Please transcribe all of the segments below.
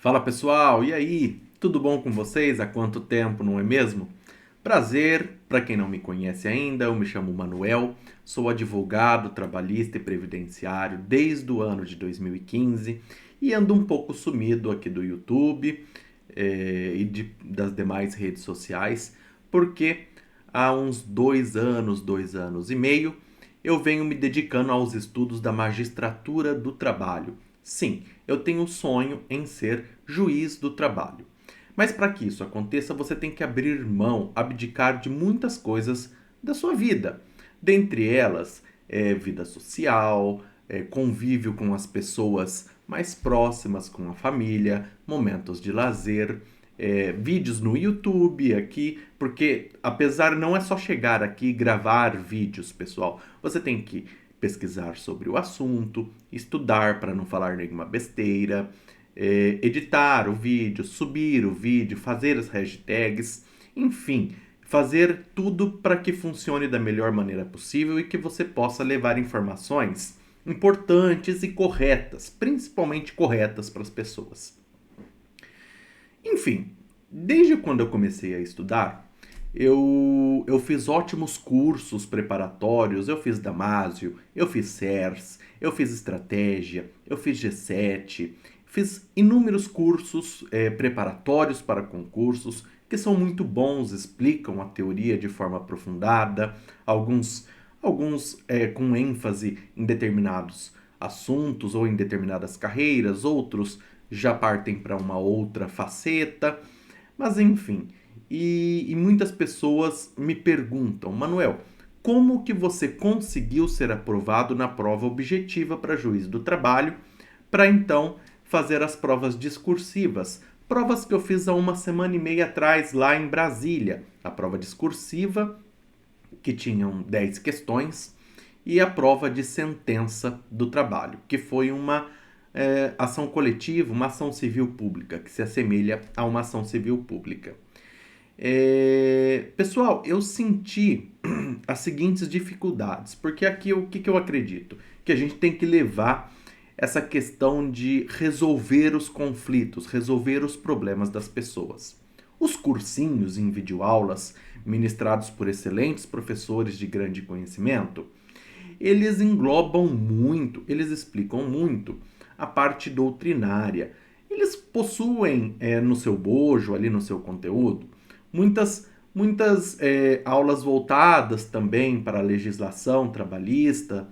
Fala pessoal, e aí? Tudo bom com vocês? Há quanto tempo, não é mesmo? Prazer, para quem não me conhece ainda, eu me chamo Manuel, sou advogado trabalhista e previdenciário desde o ano de 2015 e ando um pouco sumido aqui do YouTube das demais redes sociais, porque há uns 2 anos, 2 anos e meio, eu venho me dedicando aos estudos da magistratura do trabalho. Sim, eu tenho o sonho em ser juiz do trabalho. Mas para que isso aconteça, você tem que abrir mão, abdicar de muitas coisas da sua vida. Dentre elas, vida social, convívio com as pessoas mais próximas, com a família, momentos de lazer, vídeos no YouTube aqui, porque apesar não é só chegar aqui e gravar vídeos, pessoal, você tem que pesquisar sobre o assunto, estudar para não falar nenhuma besteira, editar o vídeo, subir o vídeo, fazer as hashtags, enfim, fazer tudo para que funcione da melhor maneira possível e que você possa levar informações importantes e corretas, principalmente corretas para as pessoas. Enfim, desde quando eu comecei a estudar, eu fiz ótimos cursos preparatórios, eu fiz Damásio, eu fiz CERS, eu fiz Estratégia, eu fiz G7, fiz inúmeros cursos preparatórios para concursos que são muito bons, explicam a teoria de forma aprofundada, alguns, alguns com ênfase em determinados assuntos ou em determinadas carreiras, outros já partem para uma outra faceta, mas enfim. E muitas pessoas me perguntam, Manuel, como que você conseguiu ser aprovado na prova objetiva para juiz do trabalho, para então fazer as provas discursivas? Provas que eu fiz há uma semana e meia atrás lá em Brasília. A prova discursiva, que tinham 10 questões, e a prova de sentença do trabalho, que foi uma ação coletiva, uma ação civil pública, que se assemelha a uma ação civil pública. Pessoal, eu senti as seguintes dificuldades, porque aqui o que eu acredito? Que a gente tem que levar essa questão de resolver os conflitos, resolver os problemas das pessoas. Os cursinhos em videoaulas, ministrados por excelentes professores de grande conhecimento, eles englobam muito, eles explicam muito a parte doutrinária. Eles possuem no seu bojo, ali no seu conteúdo, muitas aulas voltadas também para a legislação trabalhista,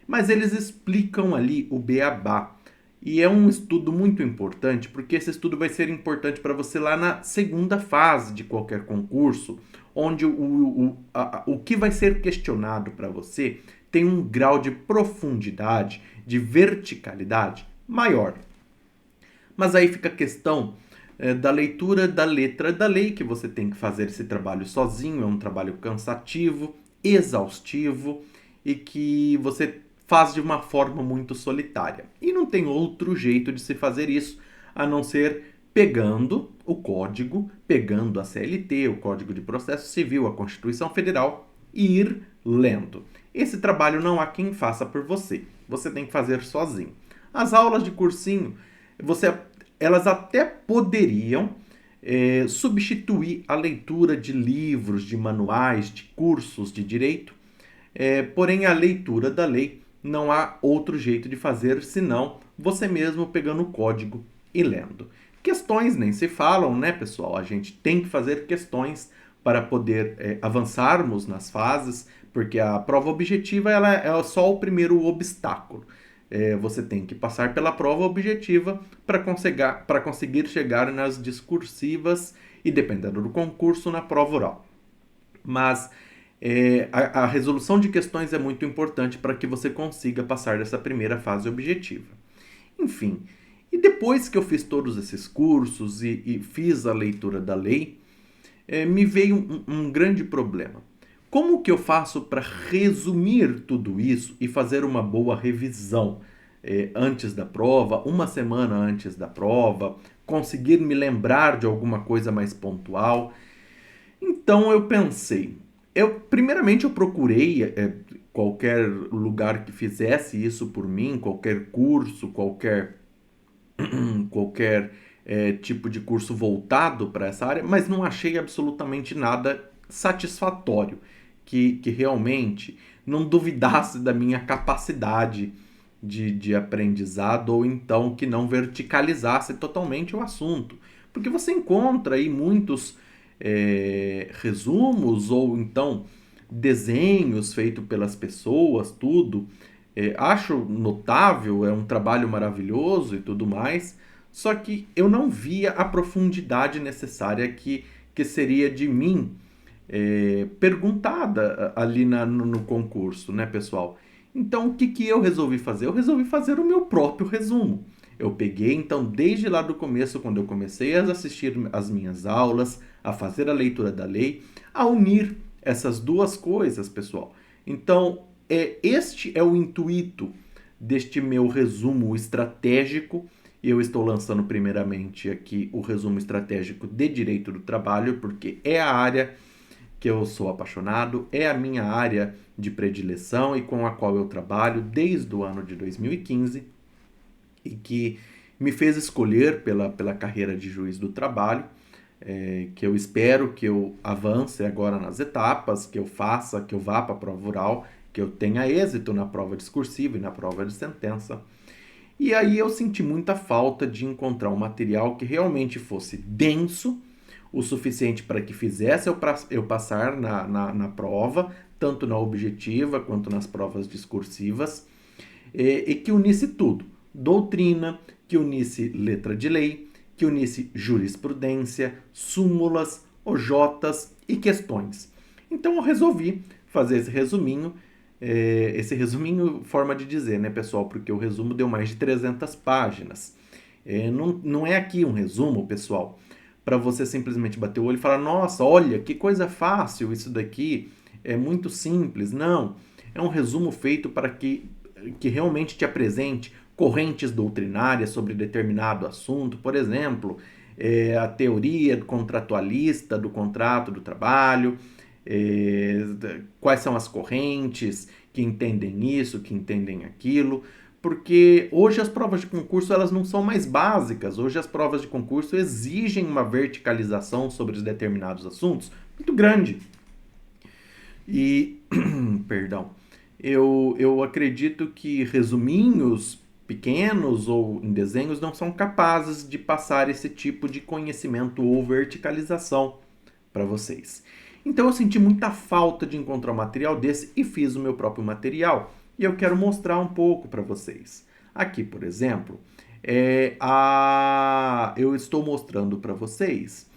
mas eles explicam ali o beabá. E é um estudo muito importante, porque esse estudo vai ser importante para você lá na segunda fase de qualquer concurso, onde o que vai ser questionado para você tem um grau de profundidade, de verticalidade maior. Mas aí fica a questão da leitura da letra da lei, que você tem que fazer esse trabalho sozinho, é um trabalho cansativo, exaustivo e que você faz de uma forma muito solitária. E não tem outro jeito de se fazer isso a não ser pegando o código, pegando a CLT, o Código de Processo Civil, a Constituição Federal e ir lendo. Esse trabalho não há quem faça por você. Você tem que fazer sozinho. As aulas de cursinho, elas até poderiam substituir a leitura de livros, de manuais, de cursos de direito, porém a leitura da lei não há outro jeito de fazer senão você mesmo pegando o código e lendo. Questões nem se falam, né, pessoal? A gente tem que fazer questões para poder avançarmos nas fases, porque a prova objetiva ela é só o primeiro obstáculo. Você tem que passar pela prova objetiva para conseguir chegar nas discursivas e, dependendo do concurso, na prova oral. Mas a resolução de questões é muito importante para que você consiga passar dessa primeira fase objetiva. Enfim, e depois que eu fiz todos esses cursos e fiz a leitura da lei, me veio um grande problema. Como que eu faço para resumir tudo isso e fazer uma boa revisão antes da prova, uma semana antes da prova, conseguir me lembrar de alguma coisa mais pontual? Então eu pensei, primeiramente eu procurei qualquer lugar que fizesse isso por mim, qualquer curso, qualquer tipo de curso voltado para essa área, mas não achei absolutamente nada satisfatório, que realmente não duvidasse da minha capacidade de aprendizado ou então que não verticalizasse totalmente o assunto. Porque você encontra aí muitos resumos ou então desenhos feitos pelas pessoas, tudo. Acho notável, é um trabalho maravilhoso e tudo mais, só que eu não via a profundidade necessária que seria de mim perguntada ali no concurso, né, pessoal? Então, o que eu resolvi fazer? Eu resolvi fazer o meu próprio resumo. Eu peguei, então, desde lá do começo, quando eu comecei a assistir as minhas aulas, a fazer a leitura da lei, a unir essas duas coisas, pessoal. Então, este é o intuito deste meu resumo estratégico. Eu estou lançando primeiramente aqui o resumo estratégico de direito do trabalho, porque é a área que eu sou apaixonado, é a minha área de predileção e com a qual eu trabalho desde o ano de 2015 e que me fez escolher pela carreira de juiz do trabalho, que eu espero que eu avance agora nas etapas, que eu faça, que eu vá para a prova oral, que eu tenha êxito na prova discursiva e na prova de sentença. E aí eu senti muita falta de encontrar um material que realmente fosse denso, o suficiente para que fizesse eu passar na prova, tanto na objetiva quanto nas provas discursivas, e que unisse tudo: doutrina, que unisse letra de lei, que unisse jurisprudência, súmulas, OJs e questões. Então eu resolvi fazer esse resuminho, forma de dizer, né, pessoal, porque o resumo deu mais de 300 páginas. Não é aqui um resumo, pessoal, para você simplesmente bater o olho e falar: nossa, olha, que coisa fácil isso daqui, é muito simples. Não, é um resumo feito para que realmente te apresente correntes doutrinárias sobre determinado assunto, por exemplo, a teoria contratualista do contrato do trabalho, quais são as correntes que entendem isso, que entendem aquilo, porque hoje as provas de concurso elas não são mais básicas, hoje as provas de concurso exigem uma verticalização sobre os determinados assuntos muito grande. E, perdão, eu acredito que resuminhos pequenos ou em desenhos não são capazes de passar esse tipo de conhecimento ou verticalização para vocês. Então eu senti muita falta de encontrar um material desse e fiz o meu próprio material. E eu quero mostrar um pouco para vocês. Aqui, por exemplo, eu estou mostrando para vocês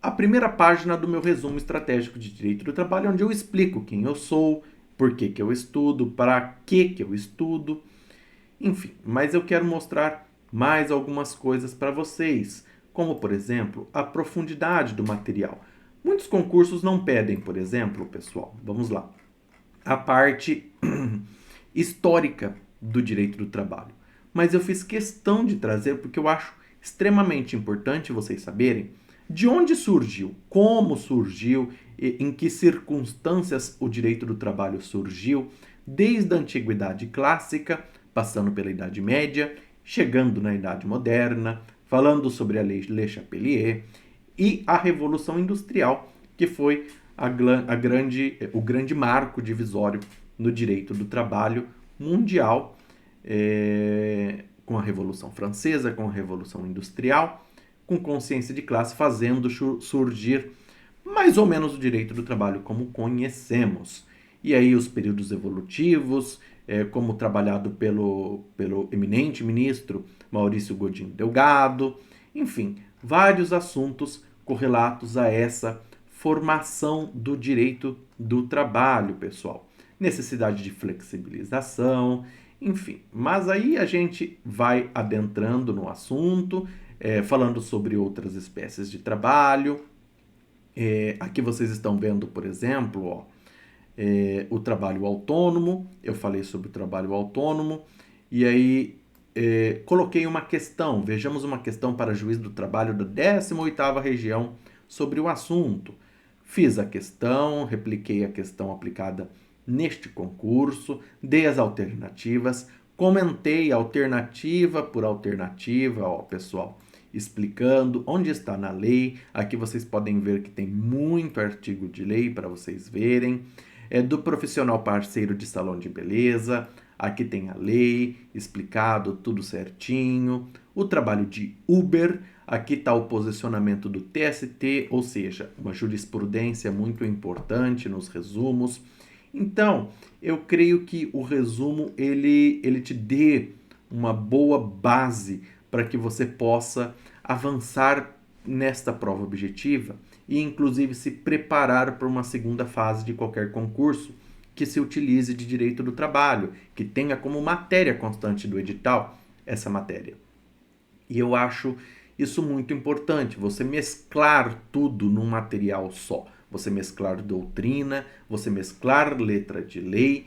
a primeira página do meu resumo estratégico de direito do trabalho, onde eu explico quem eu sou, por que eu estudo, para que eu estudo, enfim. Mas eu quero mostrar mais algumas coisas para vocês, como, por exemplo, a profundidade do material. Muitos concursos não pedem, por exemplo, pessoal, vamos lá, a parte histórica do direito do trabalho. Mas eu fiz questão de trazer porque eu acho extremamente importante vocês saberem de onde surgiu, como surgiu, em que circunstâncias o direito do trabalho surgiu, desde a antiguidade clássica, passando pela Idade Média, chegando na Idade Moderna, falando sobre a Lei Le Chapelier e a Revolução Industrial, que foi o grande marco divisório no direito do trabalho mundial, com a Revolução Francesa, com a Revolução Industrial, com consciência de classe, fazendo surgir mais ou menos o direito do trabalho como conhecemos. E aí os períodos evolutivos, como trabalhado pelo eminente ministro Maurício Godinho Delgado, enfim, vários assuntos correlatos a essa formação do direito do trabalho, pessoal. Necessidade de flexibilização, enfim. Mas aí a gente vai adentrando no assunto, falando sobre outras espécies de trabalho. Aqui vocês estão vendo, por exemplo, ó, o trabalho autônomo. Eu falei sobre o trabalho autônomo e aí coloquei uma questão. Vejamos uma questão para juiz do trabalho da 18ª região sobre o assunto. Fiz a questão, repliquei a questão aplicada neste concurso, dei as alternativas, comentei alternativa por alternativa, ó, pessoal. explicando onde está na lei. Aqui vocês podem ver que tem muito artigo de lei para vocês verem. É do profissional parceiro de salão de beleza. Aqui tem a lei explicado tudo certinho. O trabalho de Uber. Aqui está o posicionamento do TST, ou seja, uma jurisprudência muito importante nos resumos. Então, eu creio que o resumo ele te dê uma boa base para que você possa avançar nesta prova objetiva e inclusive se preparar para uma segunda fase de qualquer concurso que se utilize de direito do trabalho, que tenha como matéria constante do edital essa matéria. E eu acho isso muito importante, você mesclar tudo num material só. Você mesclar doutrina, você mesclar letra de lei,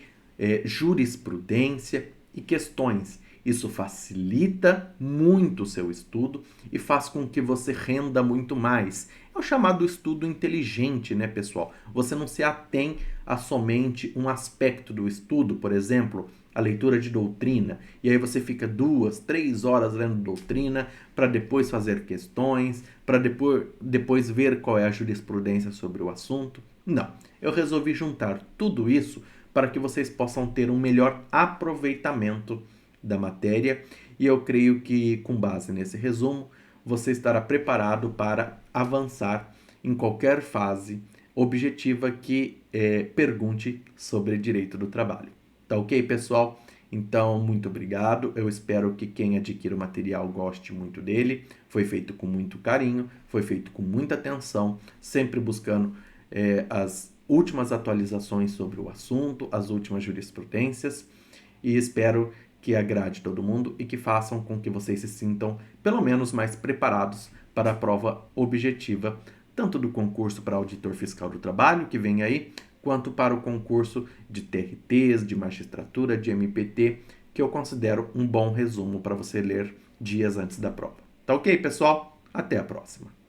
jurisprudência e questões. Isso facilita muito o seu estudo e faz com que você renda muito mais. É o chamado estudo inteligente, né, pessoal? Você não se atém a somente um aspecto do estudo, por exemplo, a leitura de doutrina, e aí você fica 2, 3 horas lendo doutrina para depois fazer questões, para depois ver qual é a jurisprudência sobre o assunto. Não, eu resolvi juntar tudo isso para que vocês possam ter um melhor aproveitamento da matéria, e eu creio que com base nesse resumo, você estará preparado para avançar em qualquer fase objetiva que pergunte sobre direito do trabalho. Tá ok, pessoal? Então, muito obrigado. Eu espero que quem adquira o material goste muito dele. Foi feito com muito carinho, foi feito com muita atenção, sempre buscando as últimas atualizações sobre o assunto, as últimas jurisprudências. E espero que agrade todo mundo e que façam com que vocês se sintam, pelo menos, mais preparados para a prova objetiva, tanto do concurso para auditor fiscal do trabalho, que vem aí, quanto para o concurso de TRTs, de magistratura, de MPT, que eu considero um bom resumo para você ler dias antes da prova. Tá ok, pessoal? Até a próxima!